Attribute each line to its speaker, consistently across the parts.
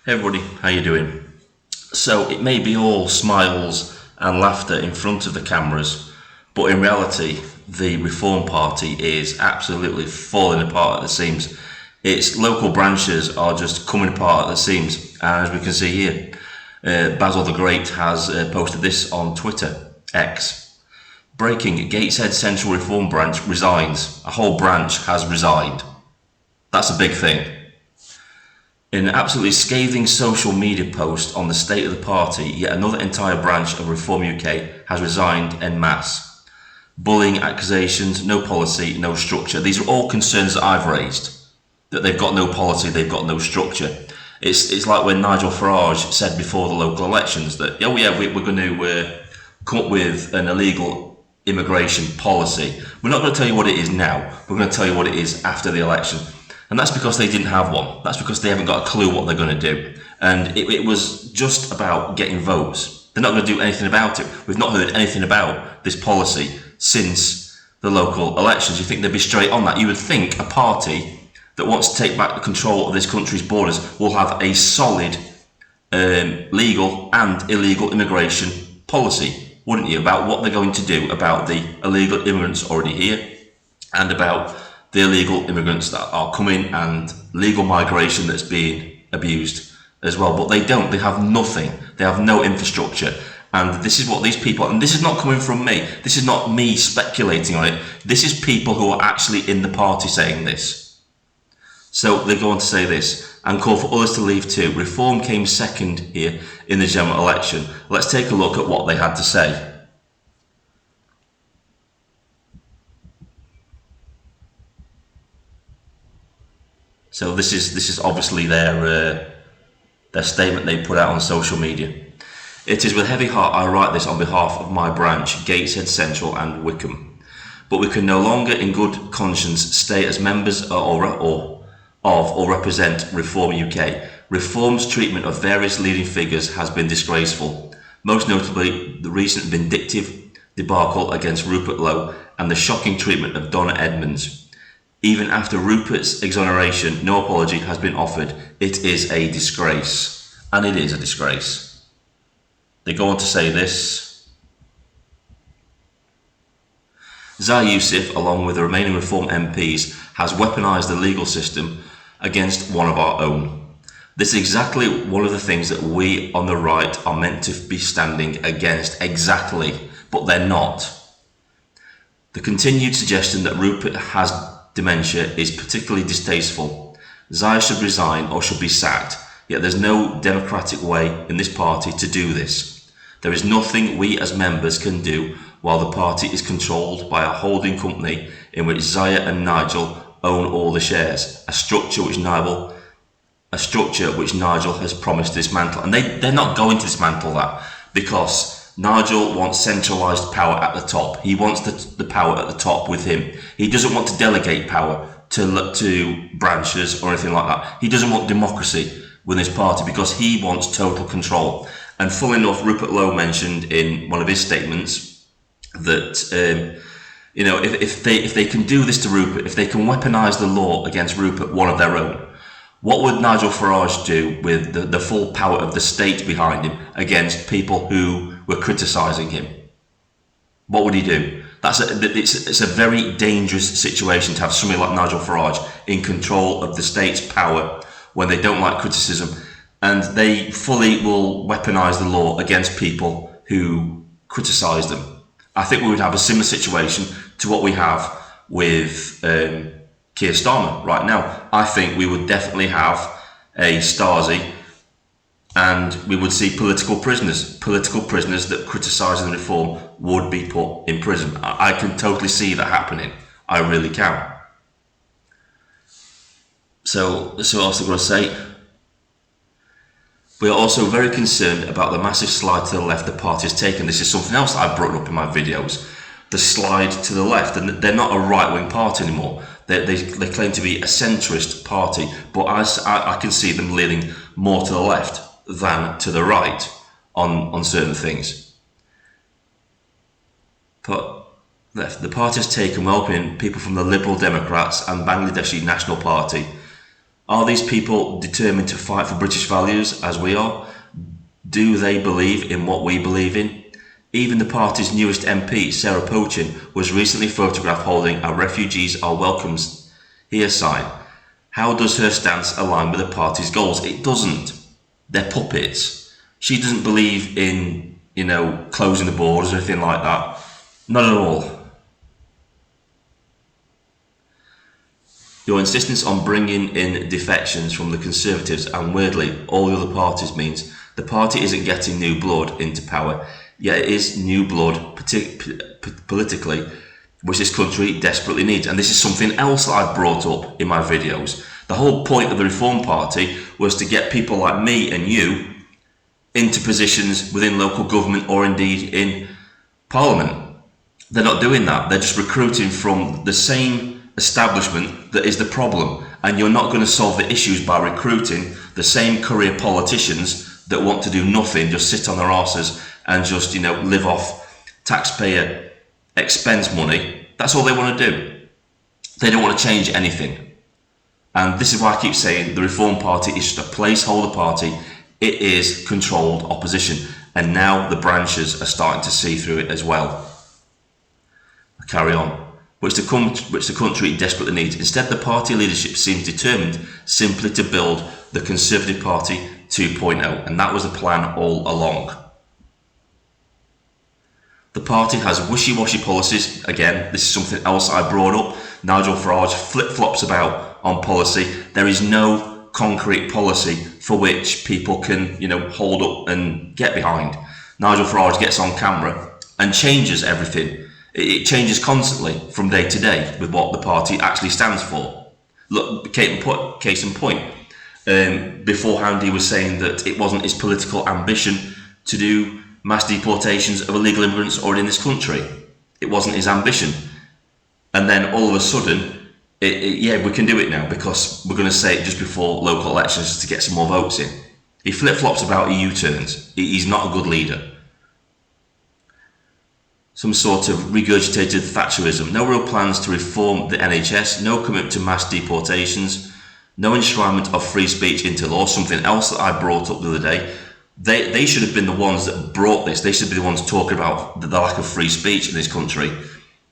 Speaker 1: Hey everybody, how you doing? So it may be all smiles and laughter in front of the cameras, but in reality, the Reform Party is absolutely falling apart at the seams. Its local branches are just coming apart at the seams, and as we can see here, Basil the Great has posted this on Twitter, X. Breaking: Gateshead Central Reform Branch resigns. A whole branch has resigned. That's a big thing. In an absolutely scathing social media post on the state of the party, yet another entire branch of Reform UK has resigned en masse. Bullying accusations, no policy, no structure. These are all concerns that I've raised. That they've got no policy, they've got no structure. It's like when Nigel Farage said before the local elections that, oh yeah, we're going to come up with an illegal immigration policy. We're not going to tell you what it is now, we're going to tell you what it is after the election. And that's because they didn't have one. That's because they haven't got a clue what they're going to do. And it was just about getting votes. They're not going to do anything about it. We've not heard anything about this policy since the local elections. You think they'd be straight on that? You would think a party that wants to take back the control of this country's borders will have a solid legal and illegal immigration policy, wouldn't you? About what they're going to do about the illegal immigrants already here and about the illegal immigrants that are coming and legal migration that's being abused as well. But they don't. They have nothing. They have no infrastructure. And this is what these people, and this is not coming from me. This is not me speculating on it. This is people who are actually in the party saying this. So they go on to say this and call for others to leave too. Reform came second here in the general election. Let's take a look at what they had to say. So this is obviously their statement they put out on social media. It is with heavy heart I write this on behalf of my branch, Gateshead Central and Wickham. But we can no longer in good conscience stay as members or represent Reform UK. Reform's treatment of various leading figures has been disgraceful, most notably the recent vindictive debacle against Rupert Lowe and the shocking treatment of Donna Edmonds. Even after Rupert's exoneration, no apology has been offered. It is a disgrace. And it is a disgrace. They go on to say this. Zahir Youssef, along with the remaining Reform MPs, has weaponised the legal system against one of our own. This is exactly one of the things that we on the right are meant to be standing against. Exactly. But they're not. The continued suggestion that Rupert has dementia is particularly distasteful. Zahir should resign or should be sacked, yet there's no democratic way in this party to do this. There is nothing we as members can do while the party is controlled by a holding company in which Zahir and Nigel own all the shares, a structure which Nigel has promised to dismantle. And they're not going to dismantle that because Nigel wants centralised power at the top. He wants the power at the top with him. He doesn't want to delegate power to branches or anything like that. He doesn't want democracy with his party because he wants total control. And full enough, Rupert Lowe mentioned in one of his statements that if they can do this to Rupert, if they can weaponise the law against Rupert, one of their own, what would Nigel Farage do with the full power of the state behind him against people who were criticising him? What would he do? It's a very dangerous situation to have somebody like Nigel Farage in control of the state's power when they don't like criticism, and they fully will weaponise the law against people who criticise them. I think we would have a similar situation to what we have with Keir Starmer right now. I think we would definitely have a Stasi, and we would see political prisoners that criticise the reform would be put in prison. I can totally see that happening. I really can. So what else I'm going to say. We are also very concerned about the massive slide to the left the party has taken. This is something else that I've brought up in my videos. The slide to the left, and they're not a right-wing party anymore. They claim to be a centrist party, but I can see them leaning more to the left than to the right on certain things. But the party has taken, welcoming people from the Liberal Democrats and Bangladeshi National Party Are these people determined to fight for British values as we are? Do they believe in what we believe in? Even the party's newest MP, Sarah Pochin, was recently photographed holding a "Refugees Are Welcome Here" sign. How does her stance align with the party's goals? It doesn't. They're puppets. She doesn't believe in, closing the borders or anything like that. Not at all. Your insistence on bringing in defections from the Conservatives and, weirdly, all the other parties means the party isn't getting new blood into power, yet it is new blood politically, which this country desperately needs. And this is something else that I've brought up in my videos. The whole point of the Reform Party was to get people like me and you into positions within local government or indeed in Parliament. They're not doing that. They're just recruiting from the same establishment that is the problem, and you're not going to solve the issues by recruiting the same career politicians that want to do nothing, just sit on their arses and just live off taxpayer expense money. That's all they want to do. They don't want to change anything, and this is why I keep saying the Reform Party is just a placeholder party. It is controlled opposition, and now the branches are starting to see through it as well. I'll carry on. Which the country desperately needs. Instead, the party leadership seems determined simply to build the Conservative Party 2.0, and that was the plan all along. The party has wishy-washy policies. Again, this is something else I brought up. Nigel Farage flip-flops about on policy. There is no concrete policy for which people can, hold up and get behind. Nigel Farage gets on camera and changes everything. It changes constantly from day to day with what the party actually stands for. Look, case in point, beforehand he was saying that it wasn't his political ambition to do mass deportations of illegal immigrants already in this country. It wasn't his ambition. And then all of a sudden, we can do it now because we're going to say it just before local elections to get some more votes in. He flip-flops about U-turns. He's not a good leader. Some sort of regurgitated Thatcherism. No real plans to reform the NHS, no commitment to mass deportations, no enshrinement of free speech into law, something else that I brought up the other day. They should have been the ones that brought this. They should be the ones talking about the lack of free speech in this country,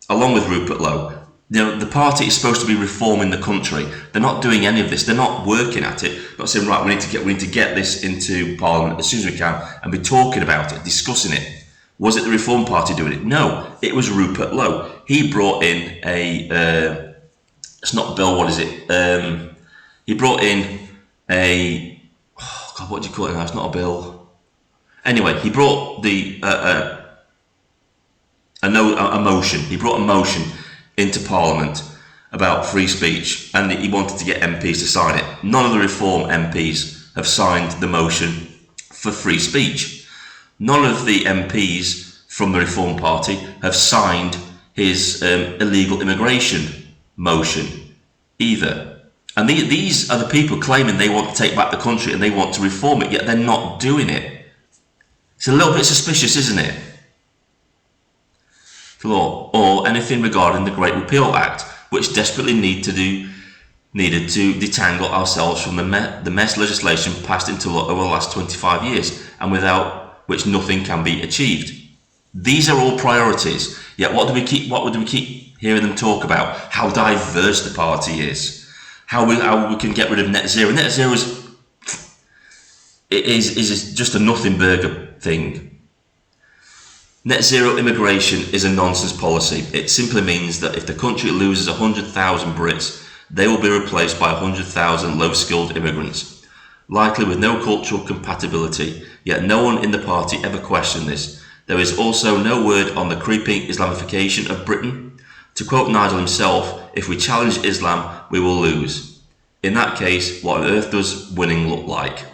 Speaker 1: along with Rupert Lowe. The party is supposed to be reforming the country. They're not doing any of this. They're not working at it. Not saying, right, we need to get this into Parliament as soon as we can and be talking about it, discussing it. Was it the Reform Party doing it? No, it was Rupert Lowe. He brought in it's not Bill, what is it? He brought in what do you call it now? It's not a bill. Anyway, he brought a motion. He brought a motion into Parliament about free speech, and he wanted to get MPs to sign it. None of the Reform MPs have signed the motion for free speech. None of the MPs from the Reform Party have signed his illegal immigration motion either. And these are the people claiming they want to take back the country and they want to reform it, yet they're not doing it. It's a little bit suspicious, isn't it? Or anything regarding the Great Repeal Act, which desperately needed to detangle ourselves from the mess legislation passed into law over the last 25 years, and without which nothing can be achieved. These are all priorities. Yet what do we keep hearing them talk about? How diverse the party is, how we can get rid of net zero. Net zero is just a nothing burger thing. Net zero immigration is a nonsense policy. It simply means that if the country loses 100,000 Brits, they will be replaced by 100,000 low-skilled immigrants, likely with no cultural compatibility, yet no one in the party ever questioned this. There is also no word on the creeping Islamification of Britain. To quote Nigel himself, if we challenge Islam, we will lose. In that case, what on earth does winning look like?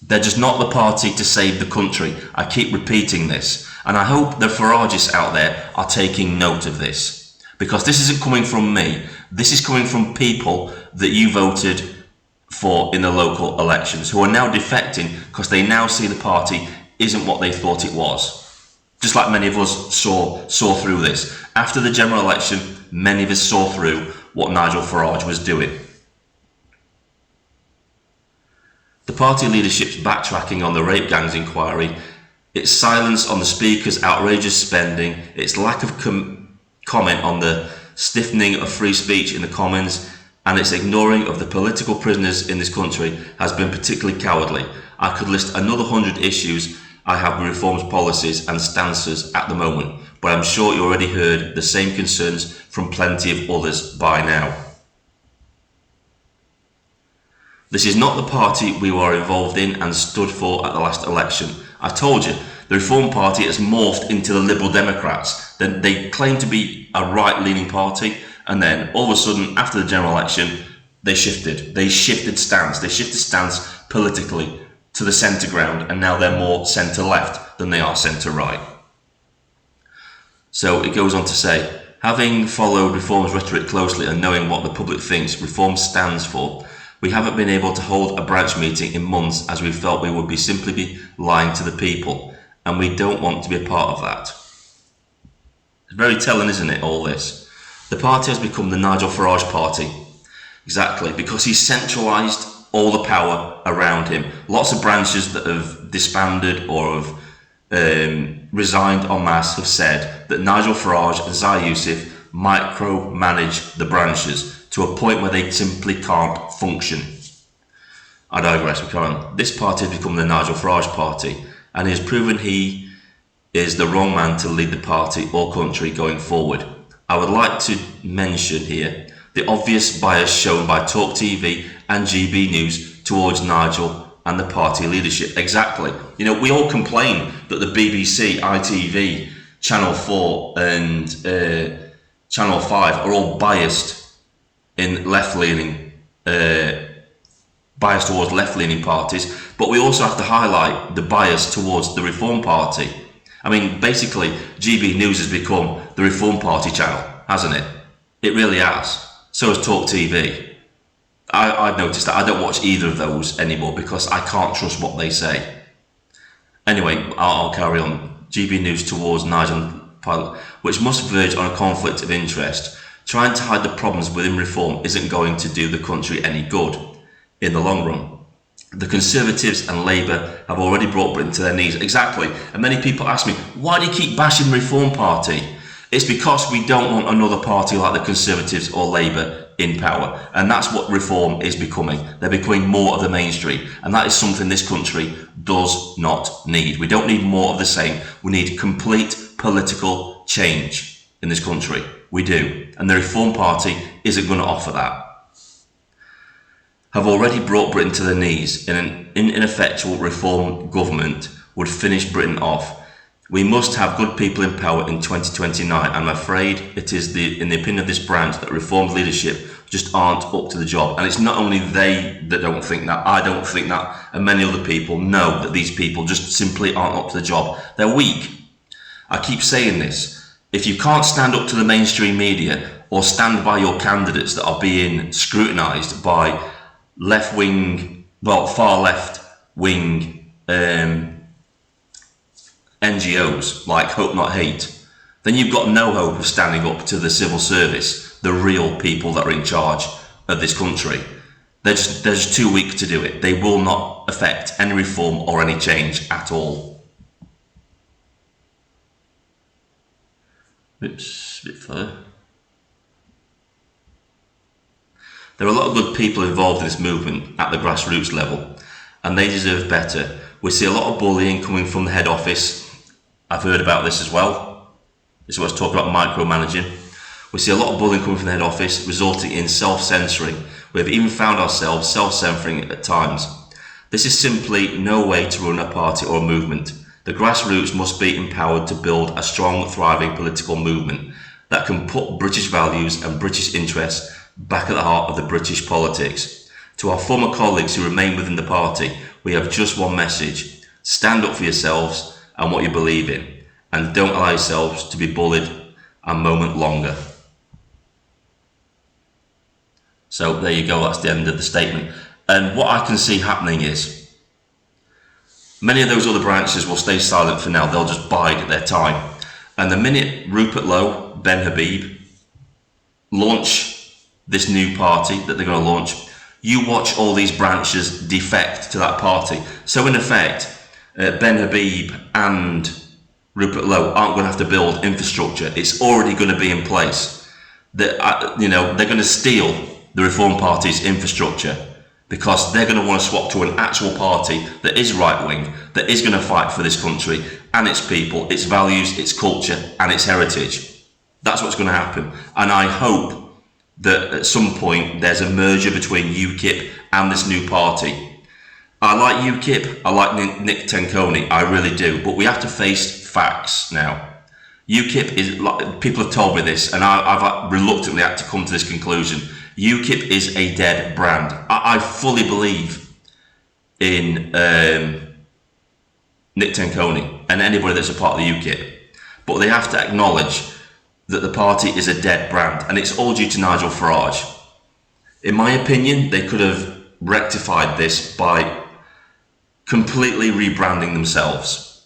Speaker 1: They're just not the party to save the country. I keep repeating this, and I hope the Faragists out there are taking note of this, because this isn't coming from me. This is coming from people that you voted for in the local elections, who are now defecting because they now see the party isn't what they thought it was. Just like many of us saw through this. After the general election, many of us saw through what Nigel Farage was doing. The party leadership's backtracking on the rape gangs inquiry, its silence on the Speaker's outrageous spending, its lack of comment on the stiffening of free speech in the Commons, and its ignoring of the political prisoners in this country has been particularly cowardly. I could list another 100 issues I have with Reform's policies and stances at the moment, but I'm sure you already heard the same concerns from plenty of others by now. This is not the party we were involved in and stood for at the last election. I told you, the Reform Party has morphed into the Liberal Democrats. Then they claim to be a right-leaning party, and then all of a sudden, after the general election, they shifted. They shifted stance. They shifted stance politically to the centre ground, and now they're more centre-left than they are centre-right. So it goes on to say, having followed Reform's rhetoric closely and knowing what the public thinks Reform stands for, we haven't been able to hold a branch meeting in months as we felt we would be simply be lying to the people, and we don't want to be a part of that. It's very telling, isn't it, all this? The party has become the Nigel Farage party. Exactly, because he's centralised all the power around him. Lots of branches that have disbanded or have resigned en masse have said that Nigel Farage and Zai Yusuf micromanage the branches to a point where they simply can't function. I digress, we carry on. This party has become the Nigel Farage party, and he has proven he is the wrong man to lead the party or country going forward. I would like to mention here the obvious bias shown by Talk TV and GB News towards Nigel and the party leadership. Exactly. You know, we all complain that the BBC, ITV, Channel 4 and Channel 5 are all biased in left-leaning, bias towards left-leaning parties, but we also have to highlight the bias towards the Reform Party. I mean, basically, GB News has become the Reform Party channel, hasn't it? It really has. So has Talk TV. I've noticed that I don't watch either of those anymore because I can't trust what they say. Anyway, I'll carry on. GB News towards Nigel, which must verge on a conflict of interest. Trying to hide the problems within Reform isn't going to do the country any good in the long run. The Conservatives and Labour have already brought Britain to their knees. Exactly. And many people ask me, why do you keep bashing the Reform Party? It's because we don't want another party like the Conservatives or Labour in power. And that's what Reform is becoming. They're becoming more of the mainstream. And that is something this country does not need. We don't need more of the same. We need complete political change in this country. We do. And the Reform Party isn't going to offer that. Have already brought Britain to their knees, and an ineffectual Reform government would finish Britain off. We must have good people in power in 2029. I'm afraid it is in the opinion of this branch that Reform's leadership just aren't up to the job. And it's not only they that don't think that, I don't think that, and many other people know that these people just simply aren't up to the job. They're weak. I keep saying this. If you can't stand up to the mainstream media or stand by your candidates that are being scrutinised by left-wing, well, far left-wing NGOs like Hope Not Hate, then you've got no hope of standing up to the civil service, the real people that are in charge of this country. They're just too weak to do it. They will not affect any reform or any change at all. Oops, a bit further. There are a lot of good people involved in this movement at the grassroots level, and they deserve better. We see a lot of bullying coming from the head office. I've heard about this as well. This is what's talking about micromanaging. We see a lot of bullying coming from the head office, resulting in self-censoring. We have even found ourselves self-censoring at times. This is simply no way to run a party or a movement. The grassroots must be empowered to build a strong, thriving political movement that can put British values and British interests back at the heart of the British politics. To our former colleagues who remain within the party, we have just one message. Stand up for yourselves and what you believe in, and don't allow yourselves to be bullied a moment longer. So there you go, that's the end of the statement. And what I can see happening is, many of those other branches will stay silent for now. They'll just bide their time. And the minute Rupert Lowe, Ben Habib, launch this new party that they're going to launch, You watch all these branches defect to that party. So in effect, Ben Habib and Rupert Lowe aren't going to have to build infrastructure. It's already going to be in place. They're going to steal the Reform Party's infrastructure because they're going to want to swap to an actual party that is right-wing, that is going to fight for this country and its people, its values, its culture and its heritage. That's what's going to happen. And I hope that at some point there's a merger between UKIP and this new party. I like UKIP, I like Nick Tenconi, I really do, but we have to face facts now. UKIP is, people have told me this, and I've reluctantly had to come to this conclusion. UKIP is a dead brand. I fully believe in Nick Tenconi and anybody that's a part of the UKIP, but they have to acknowledge that the party is a dead brand, and it's all due to Nigel Farage. In my opinion, they could have rectified this by completely rebranding themselves.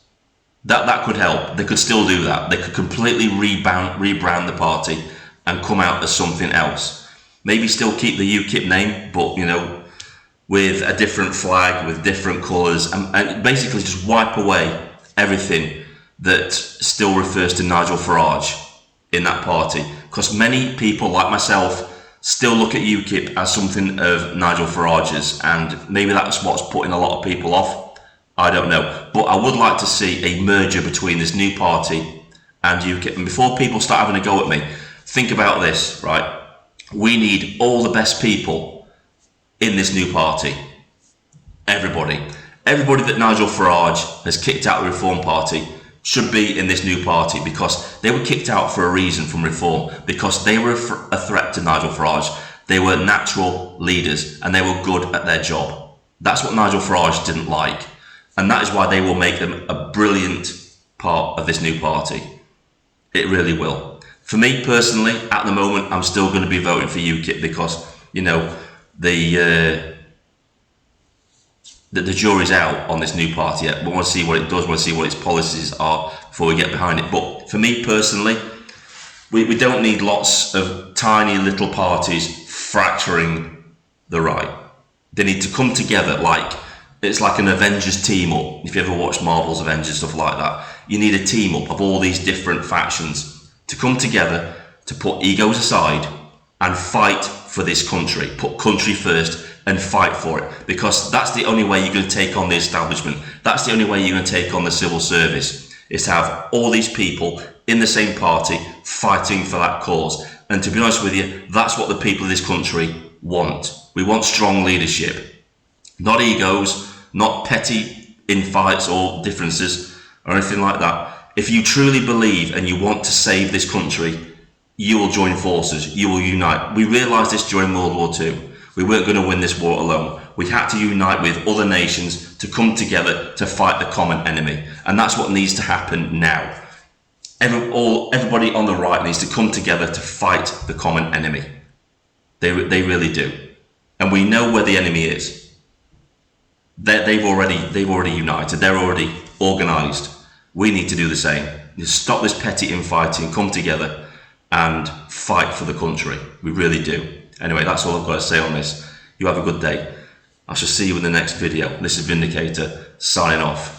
Speaker 1: That could help. They could still do that. They could completely rebrand the party and come out as something else. Maybe still keep the UKIP name, but with a different flag, with different colours, and basically just wipe away everything that still refers to Nigel Farage in that party. Because many people like myself still look at UKIP as something of Nigel Farage's, and maybe that's what's putting a lot of people off. I don't know. But I would like to see a merger between this new party and UKIP. And before people start having a go at me, think about this, right? We need all the best people in this new party. Everybody. Everybody that Nigel Farage has kicked out of the Reform Party should be in this new party, because they were kicked out for a reason from Reform, because they were a threat to Nigel Farage. They were natural leaders and they were good at their job. That's what Nigel Farage didn't like, and that is why they will make them a brilliant part of this new party. It really will. For me personally, at the moment, I'm still going to be voting for UKIP because the jury's out on this new party yet. We want to see what it does, we want to see what its policies are before we get behind it. But for me personally, we don't need lots of tiny little parties fracturing the right. They need to come together it's like an Avengers team up. If you ever watched Marvel's Avengers, stuff like that, you need a team up of all these different factions to come together, to put egos aside and fight for this country. Put country first and fight for it, because that's the only way you're going to take on the establishment. That's the only way you're going to take on the civil service, is to have all these people in the same party fighting for that cause. And to be honest with you, that's what the people of this country want. We want strong leadership, not egos, not petty infights or differences or anything like that. If you truly believe and you want to save this country, you will join forces, you will unite. We realised this during World War II. We weren't going to win this war alone. We had to unite with other nations to come together to fight the common enemy. And that's what needs to happen now. Everybody on the right needs to come together to fight the common enemy. They really do. And we know where the enemy is. They've already united. They're already organised. We need to do the same. Stop this petty infighting, come together and fight for the country. We really do. Anyway, that's all I've got to say on this. You have a good day. I shall see you in the next video. This is Vindicator, signing off.